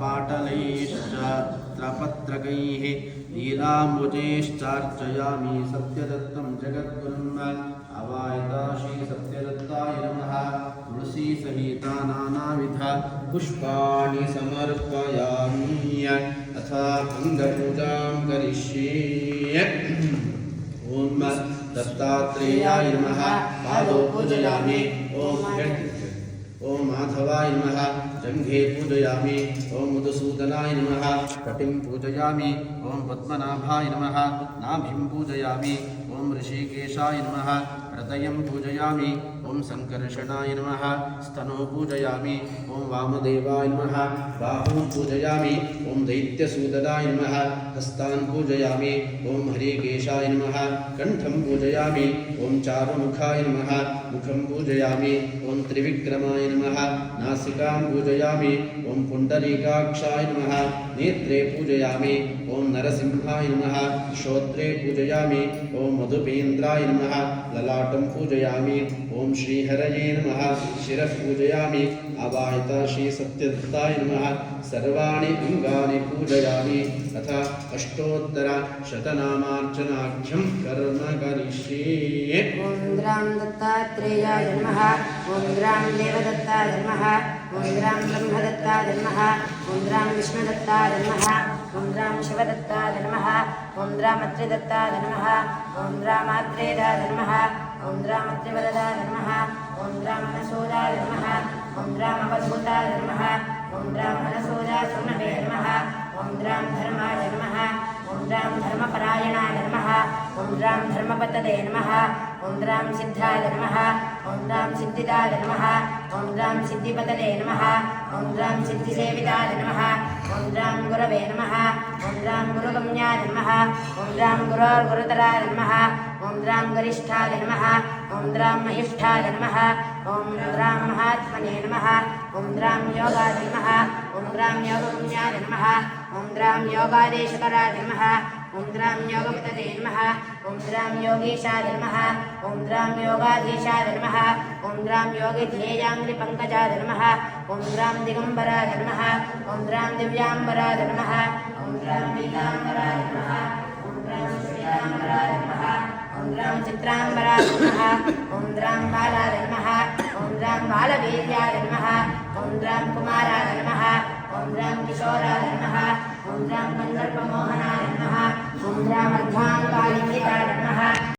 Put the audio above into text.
पाटलैश्च त्रपत्रकैः नीलाम्बुजैश्चार्चयामि सत्यदत्तं जगद्गुरुम् अवायता श्री सत्यदत्ताय नमः तुलसी सहिता नानाविध पुष्पाणि समर्पयामि अथ अङ्गपूजां करिष्ये ओम दत्तात्रेयाय नमः पादौ पूजयामि ओम माधवाय नमः जंघे पूजयामि ओम मधुसूदनाय नमः कटिं पूजयामि ओम पद्मनाभाय नमः नाभिं पूजयामि ओम ऋषिकेशाय नमः हृदयं पूजयामि ओम संकर्षणाय नमः स्तनौ पूजयामि ओम वामदेवाय नमः बाहुं पूजयामि ओम दैत्यसूदनाय नमः हस्तान् पूजयामि ओम हरिकेशाय नमः कंठं पूजयामि ओम चारुमुखाय नमः मुखं पूजयामि ओम त्रिविक्रमाय नमः नासिकां पूजयामि ओम पुण्डरीकाक्षाय नमः नेत्रे पूजयामि ओम नरसिंहाय नमः श्रोत्रे पूजयामि ओम मधुपेन्द्राय नमः ललाटं पूजयामि ओम श्रीहरये नमः शिरः पूजयामि अवायता श्री सत्यदत्ताय नमः सर्वाणि अंगानि पूजयामि अथ अष्टोत्तर शतनामार्चनाख्यं कर्म करिष्ये ओम राम दत्तात्रेयाय नमः ओम राम देवदत्ताय नमः ओम राम ब्रह्मदत्ताय नमः ओम राम विष्णुदत्ताय नमः ओम राम शिवदत्ताय नमः ओम राम त्रिदत्ताय नमः ओम राम आत्रेयाय नमः ओम राम त्रिवरदाय नमः ओम राम मनसोदाय नमः ओम राम अवधूताय नमः ओम राम मनसोदाय सुमवे नमः ओम राम धर्माय नमः ओम राम धर्मपरायणाय नमः ओम राम धर्मपतये नमः ओम राम सिद्धाय नमः ओम राम सिद्धिदाय नमः ओम राम सिद्धिपतये नमः ओम राम सिद्धिसेविताय नमः ओम राम गुरवे नमः ओम राम गुरुगम्याय नमः ओम राम गुरोर्गुरुतराय नमः ओम राम गरिष्ठाय नमः ओम राम महिष्ठाय नमः ओम राम महात्मने नमः ओम राम योगाय नमः ओम राम योगगम्याय नमः ओम राम योगादेशकराय नमः ओम राम योगपतये नमः ओम राम योगीशाय नमः ओम राम योगाधीशाय नमः ओम राम योगिध्येयाङ्घ्रिपङ्कजाय नमः ओम राम दिगम्बराय नमः ओम राम दिव्याम्बराय नमः ओम राम पीताम्बराय नमः ओम राम श्वेताम्बराय नमः ओम राम चित्राम्बराय नमः ओम राम बालाय नमः ओम राम बालवीर्याय नमः ओम राम कुमाराय नमः ओम राम किशोराय नमः ओम राम कन्दर्पमोहनाय नमः ओम राम अर्धाङ्गालिङ्गिताय नमः।